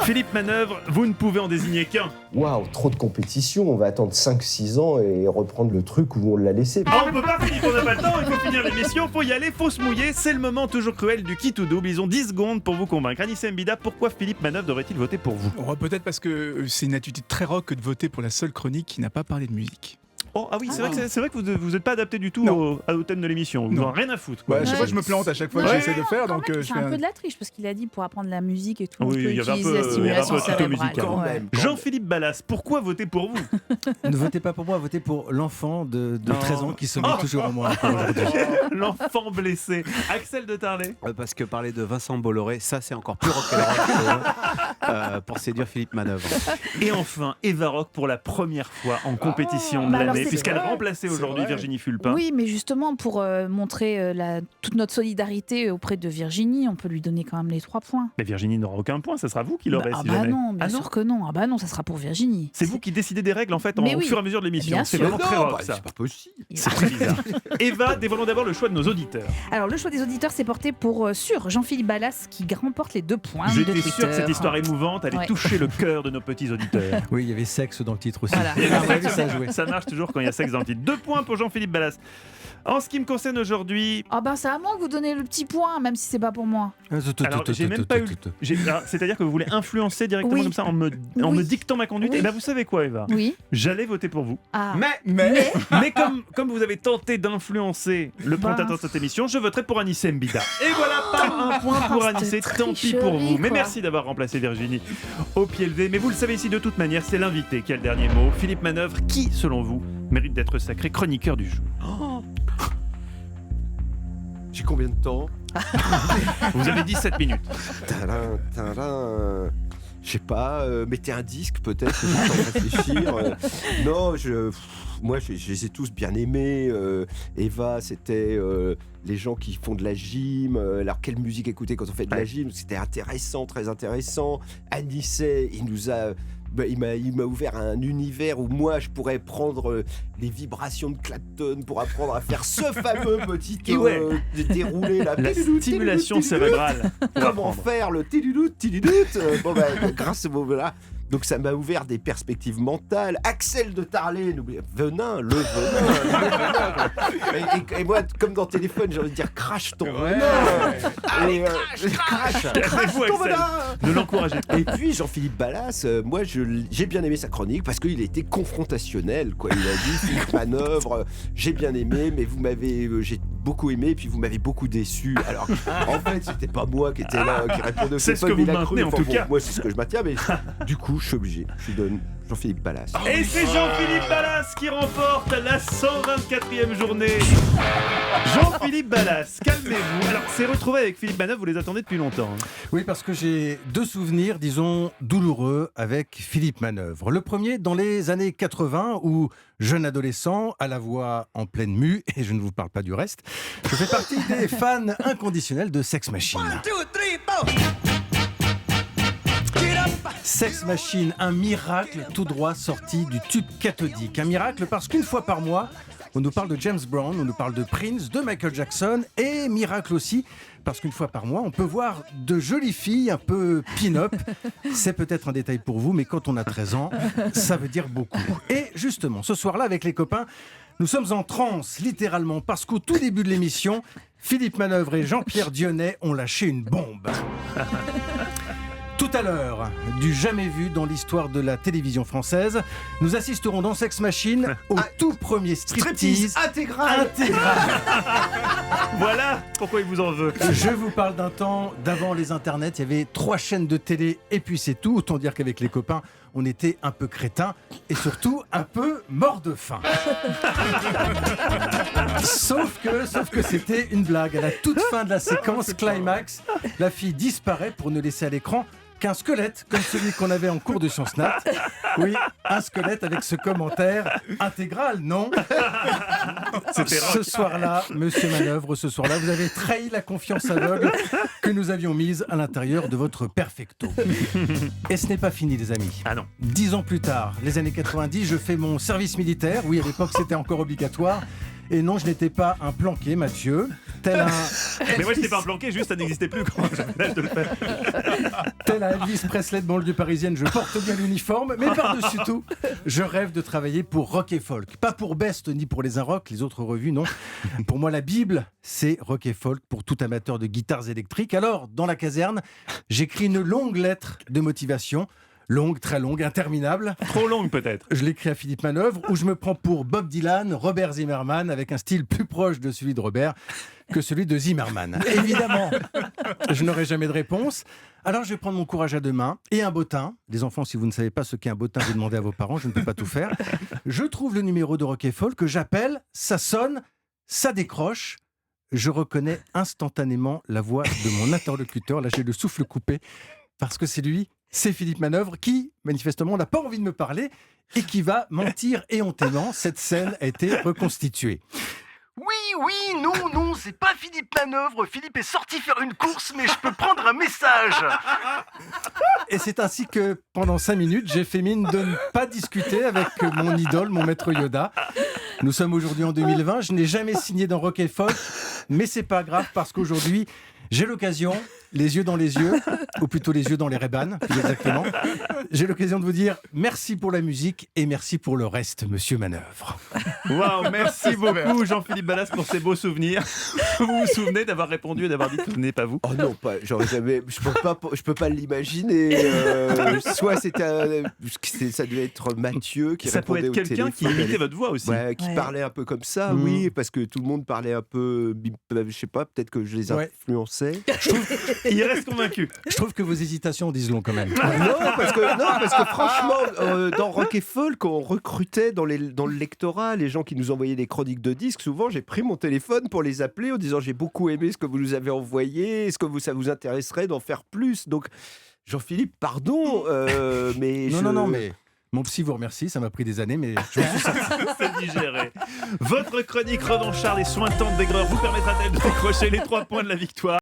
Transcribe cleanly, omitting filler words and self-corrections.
Philippe Manœuvre, vous ne pouvez en désigner qu'un. Waouh, trop de compétition, on va attendre 5-6 ans et reprendre le truc où on l'a laissé. Ah, on peut pas, Philippe, on n'a pas le temps, il faut finir l'émission, faut y aller, faut se mouiller, c'est le moment toujours cruel du qui tout double. Ils ont 10 secondes pour vous convaincre. Anissa Mbida, pourquoi Philippe Manœuvre devrait-il voter pour vous? Peut-être parce que c'est une attitude très rock que de voter pour la seule chronique qui n'a pas parlé de musique. Oh, ah oui, c'est vrai que vous n'êtes pas adapté du tout au thème de l'émission. Vous Non. n'en avez rien à foutre. Quoi. Ouais, chaque fois je me plante à chaque fois que j'essaie de faire. Donc, c'est un peu de la triche parce qu'il a dit pour apprendre la musique et tout. Oui, on peut il y avait un utiliser peu, la stimulation tuto-musical. cérébrale. Même. Jean-Philippe Ballas, pourquoi voter pour vous? Ne votez pas pour moi, votez pour l'enfant de 13 ans qui sommeille toujours en moi encore aujourd'hui. L'enfant blessé. Axel de Tarlet. Parce que parler de Vincent Bolloré, ça c'est encore plus rock'n'roll pour séduire Philippe Manœuvre. Et enfin, Eva Rock pour la première fois en compétition de Bah alors, l'année, c'est puisqu'elle vrai. remplaçait aujourd'hui Virginie Fulpin. Oui, mais justement, pour montrer toute notre solidarité auprès de Virginie, on peut lui donner quand même les 3 points. Mais Virginie n'aura aucun point, ça sera vous qui l'aurez si bah jamais. non, bien Ah non sûr que non. Ah bah non, ça sera pour Virginie. C'est vous qui décidez des règles en fait Mais au oui. fur et à mesure de l'émission. Bien C'est sûr. vraiment très rock ça. C'est pas possible. C'est très bizarre. Eva, dévoilons d'abord le choix de nos auditeurs. Alors, le choix des auditeurs s'est porté sur Jean-Philippe Ballas qui remporte les 2 points de J'étais Twitter. sûr que cette histoire émouvante allait Ouais. toucher le cœur de nos petits auditeurs. Oui, il y avait sexe dans le titre aussi. Voilà. Ah, on a vu ça jouer. Ça marche toujours quand il y a sexe dans le titre. 2 points pour Jean-Philippe Ballas. En ce qui me concerne aujourd'hui, Ah ben c'est à moi que vous donnez le petit point, même si c'est pas pour moi. alors j'ai même pas eu. C'est-à-dire que vous voulez influencer directement Oui. comme ça en me Oui. dictant ma conduite. Oui. Et ben vous savez quoi, Eva? Oui. J'allais voter pour vous. Ah. Mais comme vous avez tenté d'influencer le présentateur de cette émission, je voterai pour Anissa Mbida. Et voilà, pas un point pour Anissa. Tant pis pour vous. Mais quoi. merci d'avoir remplacé Virginie au pied levé. Mais vous le savez ici, de toute manière, c'est l'invité qui a le dernier mot. Philippe Manœuvre, qui, selon vous, mérite d'être sacré chroniqueur du jour? J'ai combien de temps? Vous avez 17 minutes. Tadam, tadam. Je sais pas, mettez un disque peut-être, j'ai le temps de réfléchir. Non, moi je les ai tous bien aimés. Eva, c'était les gens qui font de la gym. Alors quelle musique écouter quand on fait de la gym? C'était intéressant, très intéressant. Anissé, il m'a ouvert un univers où moi je pourrais prendre les vibrations de Clapton pour apprendre à faire ce fameux petit déroulé là. La stimulation cérébrale. Comment faire le tididout. Bon bah grâce au moment-là. Donc ça m'a ouvert des perspectives mentales. Axel de Tarlet, le venin. Et moi, comme dans Téléphone, j'ai envie de dire crash ton venin. Allez, crash Calmez-vous, ton Axel. venin. Ne l'encouragez pas. Et puis Jean-Philippe Ballas, moi j'ai bien aimé sa chronique parce qu'il était confrontationnel, quoi. Il a dit Philippe Manœuvre, j'ai bien aimé, mais j'ai beaucoup aimé, et puis vous m'avez beaucoup déçu. Alors en fait, c'était pas moi qui était là, qui répondait au C'est ce téléphone, que vous mais il a maintenez, cru. en tout cas. Moi, c'est ce que je maintiens, mais du coup, je suis obligé. Je donne Jean-Philippe Ballas. Et c'est Jean-Philippe Ballas qui remporte la 124e journée. Jean-Philippe Ballas, calmez-vous. Alors, ces retrouvailles avec Philippe Manœuvre, vous les attendez depuis longtemps. Oui, parce que j'ai 2 souvenirs, disons, douloureux avec Philippe Manœuvre. Le premier, dans les années 80, où, jeune adolescent, à la voix en pleine mue, et je ne vous parle pas du reste, je fais partie des fans inconditionnels de Sex Machine. Sex Machine, un miracle tout droit sorti du tube cathodique. Un miracle parce qu'une fois par mois, on nous parle de James Brown, on nous parle de Prince, de Michael Jackson, et miracle aussi parce qu'une fois par mois, on peut voir de jolies filles un peu pin-up. C'est peut-être un détail pour vous, mais quand on a 13 ans, ça veut dire beaucoup. Et justement, ce soir-là, avec les copains, nous sommes en transe, littéralement, parce qu'au tout début de l'émission, Philippe Manœuvre et Jean-Pierre Dionnet ont lâché une bombe. Tout à l'heure, du jamais vu dans l'histoire de la télévision française, nous assisterons dans Sex Machine au tout premier striptease intégral. Voilà pourquoi il vous en veut. Je vous parle d'un temps d'avant les internets, il y avait 3 chaînes de télé et puis c'est tout. Autant dire qu'avec les copains, on était un peu crétins et surtout un peu morts de faim. Sauf que c'était une blague. À la toute fin de la séquence climax, la fille disparaît pour ne laisser à l'écran qu'un squelette, comme celui qu'on avait en cours de Sciences Nat. Oui, un squelette avec ce commentaire intégral, non? C'était Ce soir-là, Monsieur Manœuvre, ce soir-là, vous avez trahi la confiance aveugle que nous avions mise à l'intérieur de votre perfecto. Et ce n'est pas fini, les amis. Ah non. 10 ans plus tard, les années 90, je fais mon service militaire. Oui, à l'époque, c'était encore obligatoire. Et non, je n'étais pas un planqué, Mathieu. Tel un... Mais moi, je t'ai pas planqué, juste ça n'existait plus quand j'avais l'âge de le faire. Tel un Elvis Presley de banlieue parisienne, je porte bien l'uniforme, mais par-dessus tout, je rêve de travailler pour Rock et Folk. Pas pour Best ni pour les Inrock, les autres revues, non. Pour moi, la Bible, c'est Rock et Folk pour tout amateur de guitares électriques. Alors, dans la caserne, j'écris une longue lettre de motivation. Longue, très longue, interminable. Trop longue peut-être. Je l'écris à Philippe Manœuvre, où je me prends pour Bob Dylan, Robert Zimmerman, avec un style plus proche de celui de Robert que celui de Zimmerman. Évidemment, je n'aurai jamais de réponse. Alors je vais prendre mon courage à deux mains et un bottin. Les enfants, si vous ne savez pas ce qu'est un bottin, vous demandez à vos parents, je ne peux pas tout faire. Je trouve le numéro de Rock et Folk que j'appelle, ça sonne, ça décroche. Je reconnais instantanément la voix de mon interlocuteur. Là, j'ai le souffle coupé parce que c'est lui. C'est Philippe Manœuvre qui, manifestement, n'a pas envie de me parler et qui va mentir éhontément. Cette scène a été reconstituée. Oui, non, c'est pas Philippe Manœuvre. Philippe est sorti faire une course, mais je peux prendre un message. Et c'est ainsi que, pendant 5 minutes, j'ai fait mine de ne pas discuter avec mon idole, mon maître Yoda. Nous sommes aujourd'hui en 2020. Je n'ai jamais signé dans Rock et Folk, mais c'est pas grave parce qu'aujourd'hui, j'ai l'occasion, les yeux dans les yeux, ou plutôt les yeux dans les Ray-Ban, plus exactement. J'ai l'occasion de vous dire merci pour la musique et merci pour le reste, monsieur Manœuvre. Waouh, merci beaucoup Jean-Philippe Ballas pour ces beaux souvenirs. Vous vous souvenez d'avoir répondu et d'avoir dit que ce n'est pas vous? Oh non, pas, j'aurais jamais, je peux pas l'imaginer. Soit ça devait être Mathieu qui Ça pouvait répondait être au quelqu'un qui téléphone. imitait votre voix aussi. Ouais, qui parlait un peu comme ça, oui, parce que tout le monde parlait un peu, je sais pas, peut-être que je les influençais. Il reste convaincu. Je trouve que vos hésitations disent long quand même. Non, parce que franchement, dans Rock et Folk, on recrutait dans le lectorat les gens qui nous envoyaient des chroniques de disques. Souvent, j'ai pris mon téléphone pour les appeler en disant j'ai beaucoup aimé ce que vous nous avez envoyé, est-ce que ça vous intéresserait d'en faire plus? Donc, Jean-Philippe, pardon, mais Non, mais mon psy vous remercie, ça m'a pris des années, mais je me suis sorti. C'est digéré. Votre chronique revancharde et sointant de d'aigreur vous permettra-t-elle de décrocher les 3 points de la victoire?